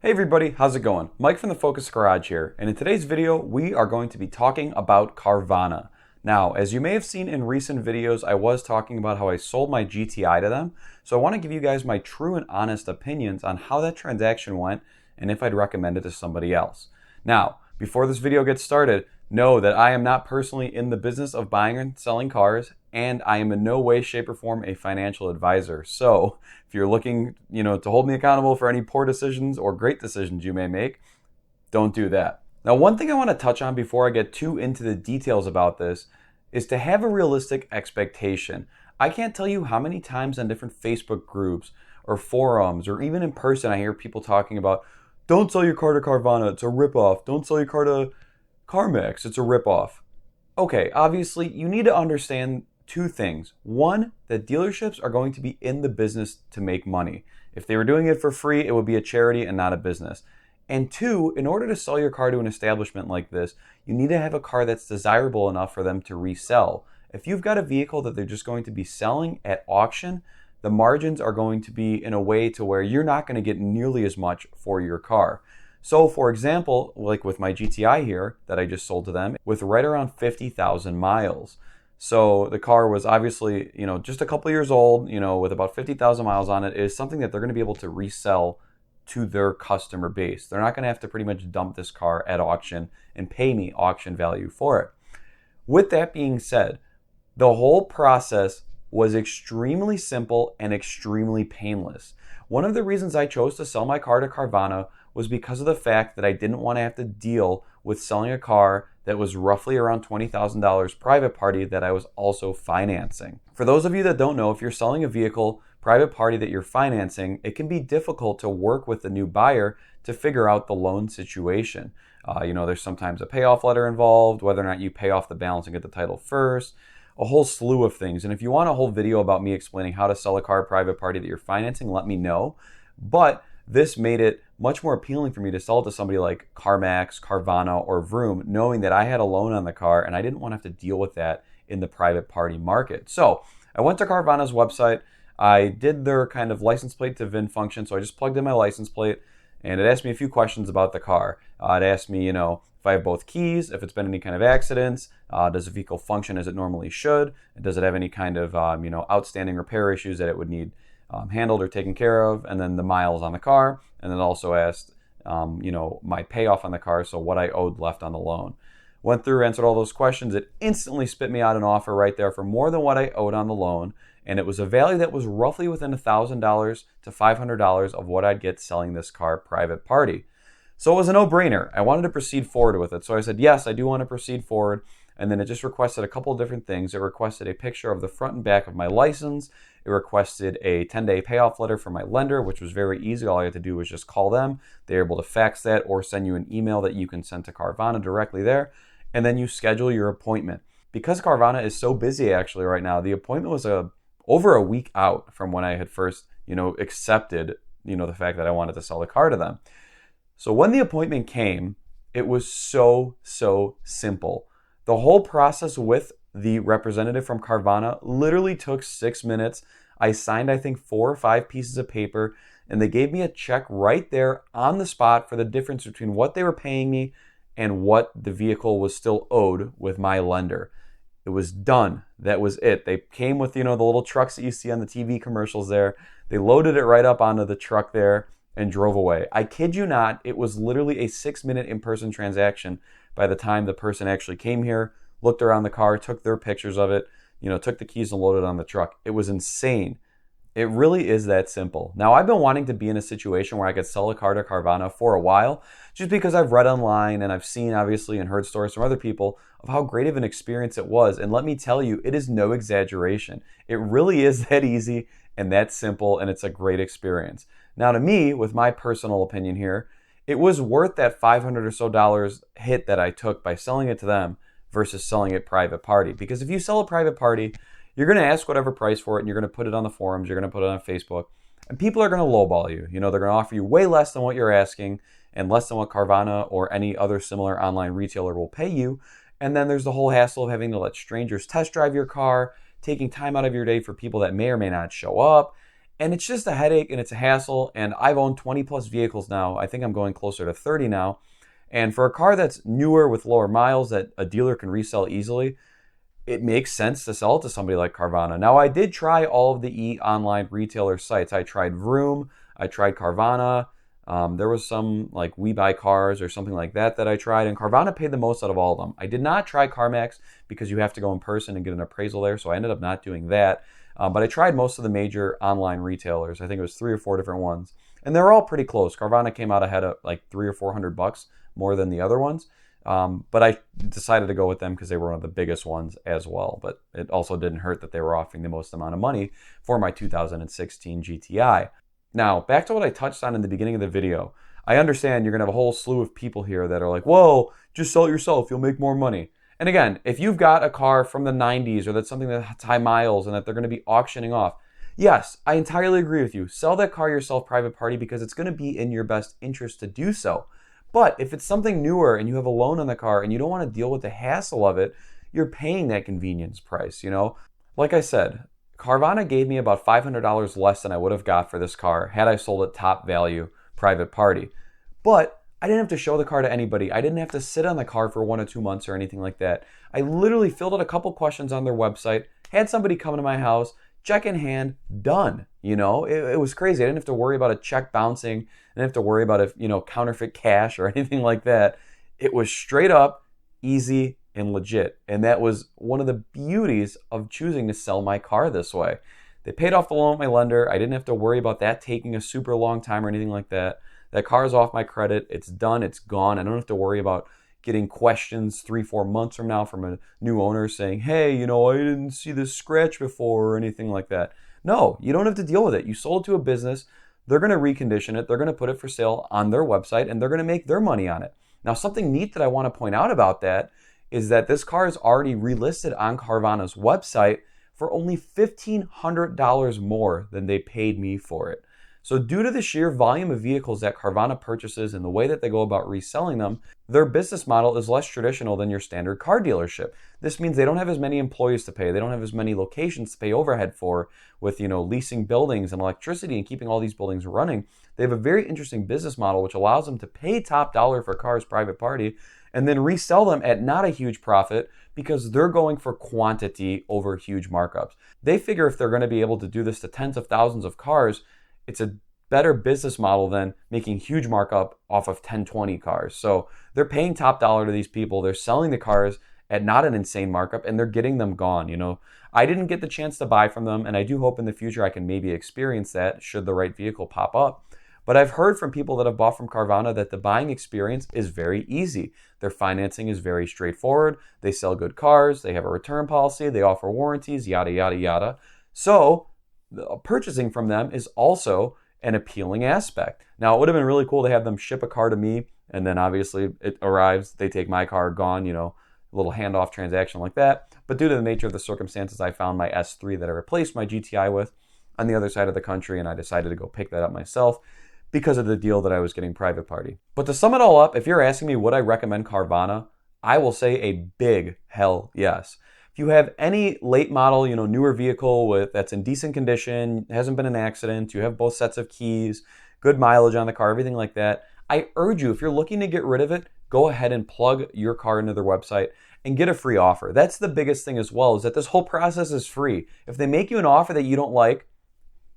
Hey everybody, how's it going? Mike from the Focus Garage here, and in today's video we are going to be talking about Carvana. Now, as you may have seen in recent videos, I was talking about how I sold my GTI to them, so I want to give you guys my true and honest opinions on how that transaction went and if I'd recommend it to somebody else. Now, before this video gets started, know that I am not personally in the business of buying and selling cars, and I am in no way, shape, or form a financial advisor. So if you're looking, to hold me accountable for any poor decisions or great decisions you may make, don't do that. Now, one thing I want to touch on before I get too into the details about this is to have a realistic expectation. I can't tell you how many times on different Facebook groups or forums or even in person I hear people talking about, don't sell your car to Carvana, it's a ripoff. Don't sell your car to CarMax, it's a ripoff. Okay, obviously you need to understand two things. One, that dealerships are going to be in the business to make money. If they were doing it for free, it would be a charity and not a business. And two, in order to sell your car to an establishment like this, you need to have a car that's desirable enough for them to resell. If you've got a vehicle that they're just going to be selling at auction, the margins are going to be in a way to where you're not going to get nearly as much for your car. So for example, like with my GTI here that I just sold to them, with right around 50,000 miles. So the car was obviously, just a couple years old, with about 50,000 miles on it, is something that they're going to be able to resell to their customer base. They're not going to have to pretty much dump this car at auction and pay me auction value for it. With that being said, the whole process was extremely simple and extremely painless. One of the reasons I chose to sell my car to Carvana was because of the fact that I didn't want to have to deal with selling a car that was roughly around $20,000 private party that I was also financing. For those of you that don't know, if you're selling a vehicle private party that you're financing, it can be difficult to work with the new buyer to figure out the loan situation. There's sometimes a payoff letter involved, whether or not you pay off the balance and get the title first, a whole slew of things. And if you want a whole video about me explaining how to sell a car private party that you're financing, let me know. But this made it much more appealing for me to sell it to somebody like CarMax, Carvana, or Vroom, knowing that I had a loan on the car and I didn't want to have to deal with that in the private party market. So I went to Carvana's website. I did their kind of license plate to VIN function. So I just plugged in my license plate and it asked me a few questions about the car. It asked me, if I have both keys, if it's been any kind of accidents, does the vehicle function as it normally should? Does it have any kind of, outstanding repair issues that it would need handled or taken care of, and then the miles on the car, and then also asked, my payoff on the car, so what I owed left on the loan. Went through, answered all those questions. It instantly spit me out an offer right there for more than what I owed on the loan, and it was a value that was roughly within $1,000 to $500 of what I'd get selling this car private party. So it was a no-brainer. I wanted to proceed forward with it, so I said, yes, I do want to proceed forward. And then it just requested a couple of different things. It requested a picture of the front and back of my license. It requested a 10-day payoff letter from my lender, which was very easy. All I had to do was just call them. They're able to fax that or send you an email that you can send to Carvana directly there. And then you schedule your appointment. Because Carvana is so busy actually right now, the appointment was over a week out from when I had first, accepted, the fact that I wanted to sell the car to them. So when the appointment came, it was so simple. The whole process with the representative from Carvana literally took 6 minutes. I signed, I think, 4 or 5 pieces of paper, and they gave me a check right there on the spot for the difference between what they were paying me and what the vehicle was still owed with my lender. It was done. That was it. They came with, the little trucks that you see on the TV commercials there. They loaded it right up onto the truck there and drove away. I kid you not, it was literally a 6-minute in-person transaction by the time the person actually came here, looked around the car, took their pictures of it, took the keys and loaded it on the truck. It was insane. It really is that simple. Now, I've been wanting to be in a situation where I could sell a car to Carvana for a while, just because I've read online and I've seen, obviously, and heard stories from other people of how great of an experience it was. And let me tell you, it is no exaggeration. It really is that easy and that simple, and it's a great experience. Now, to me, with my personal opinion here, it was worth that $500 or so hit that I took by selling it to them versus selling it private party. Because if you sell a private party, you're going to ask whatever price for it, and you're going to put it on the forums, you're going to put it on Facebook, and people are going to lowball you. They're going to offer you way less than what you're asking and less than what Carvana or any other similar online retailer will pay you. And then there's the whole hassle of having to let strangers test drive your car, taking time out of your day for people that may or may not show up. And it's just a headache and it's a hassle. And I've owned 20 plus vehicles now. I think I'm going closer to 30 now. And for a car that's newer with lower miles that a dealer can resell easily, it makes sense to sell it to somebody like Carvana. Now, I did try all of the online retailer sites. I tried Vroom, I tried Carvana. There was some like We Buy Cars or something like that I tried, and Carvana paid the most out of all of them. I did not try CarMax because you have to go in person and get an appraisal there, so I ended up not doing that. But I tried most of the major online retailers. I think it was 3 or 4 different ones, and they're all pretty close. Carvana came out ahead of like $300 or $400 more than the other ones. But I decided to go with them because they were one of the biggest ones as well. But it also didn't hurt that they were offering the most amount of money for my 2016 GTI. Now, back to what I touched on in the beginning of the video. I understand you're going to have a whole slew of people here that are like, whoa, just sell it yourself, you'll make more money. And again, if you've got a car from the 90s or that's something that's high miles and that they're going to be auctioning off, yes, I entirely agree with you. Sell that car yourself, private party, because it's going to be in your best interest to do so. But if it's something newer and you have a loan on the car and you don't want to deal with the hassle of it, you're paying that convenience price, Like I said, Carvana gave me about $500 less than I would have got for this car had I sold it top value, private party. But I didn't have to show the car to anybody. I didn't have to sit on the car for 1 or 2 months or anything like that. I literally filled out a couple questions on their website, had somebody come to my house, check in hand, done. It was crazy. I didn't have to worry about a check bouncing. I didn't have to worry about counterfeit cash or anything like that. It was straight up, easy, and legit. And that was one of the beauties of choosing to sell my car this way. They paid off the loan with my lender. I didn't have to worry about that taking a super long time or anything like that. That car is off my credit. It's done. It's gone. I don't have to worry about getting questions 3-4 months from now from a new owner saying, hey, I didn't see this scratch before or anything like that. No, you don't have to deal with it. You sold to a business. They're going to recondition it. They're going to put it for sale on their website and they're going to make their money on it. Now, something neat that I want to point out about that is that this car is already relisted on Carvana's website for only $1,500 more than they paid me for it. So due to the sheer volume of vehicles that Carvana purchases and the way that they go about reselling them, their business model is less traditional than your standard car dealership. This means they don't have as many employees to pay. They don't have as many locations to pay overhead for with, leasing buildings and electricity and keeping all these buildings running. They have a very interesting business model which allows them to pay top dollar for cars private party and then resell them at not a huge profit because they're going for quantity over huge markups. They figure if they're going to be able to do this to tens of thousands of cars, it's a better business model than making huge markup off of 10, 20 cars. So they're paying top dollar to these people. They're selling the cars at not an insane markup and they're getting them gone. I didn't get the chance to buy from them and I do hope in the future I can maybe experience that should the right vehicle pop up. But I've heard from people that have bought from Carvana that the buying experience is very easy. Their financing is very straightforward. They sell good cars. They have a return policy. They offer warranties, yada, yada, yada. So purchasing from them is also an appealing aspect. Now, it would have been really cool to have them ship a car to me, and then obviously it arrives, they take my car, gone, a little handoff transaction like that. But due to the nature of the circumstances, I found my S3 that I replaced my GTI with on the other side of the country, and I decided to go pick that up myself because of the deal that I was getting private party. But to sum it all up, if you're asking me would I recommend Carvana, I will say a big hell yes. If you have any late model, newer vehicle that's in decent condition, hasn't been an accident, you have both sets of keys, good mileage on the car, everything like that, I urge you, if you're looking to get rid of it, go ahead and plug your car into their website and get a free offer. That's the biggest thing as well, is that this whole process is free. If they make you an offer that you don't like,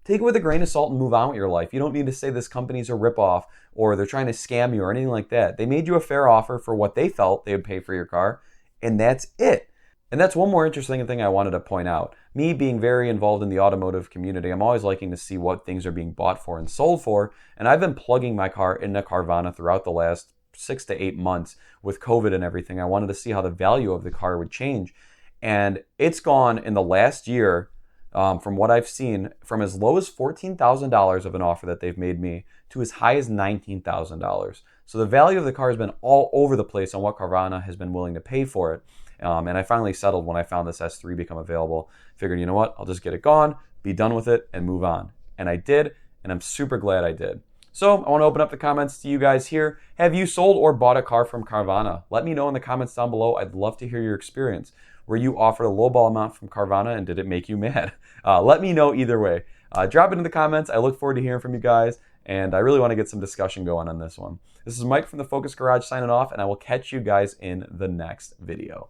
take it with a grain of salt and move on with your life. You don't need to say this company's a ripoff or they're trying to scam you or anything like that. They made you a fair offer for what they felt they would pay for your car, and that's it. And that's one more interesting thing I wanted to point out. Me being very involved in the automotive community, I'm always liking to see what things are being bought for and sold for. And I've been plugging my car into Carvana throughout the last 6 to 8 months with COVID and everything. I wanted to see how the value of the car would change. And it's gone in the last year, from what I've seen, from as low as $14,000 of an offer that they've made me to as high as $19,000. So the value of the car has been all over the place on what Carvana has been willing to pay for it. And I finally settled when I found this S3 become available. Figured, you know what, I'll just get it gone, be done with it, and move on. And I did, and I'm super glad I did. So I want to open up the comments to you guys here. Have you sold or bought a car from Carvana? Let me know in the comments down below. I'd love to hear your experience. Were you offered a lowball amount from Carvana and did it make you mad? Let me know either way. Drop it in the comments. I look forward to hearing from you guys, and I really want to get some discussion going on this one. This is Mike from the Focus Garage signing off, and I will catch you guys in the next video.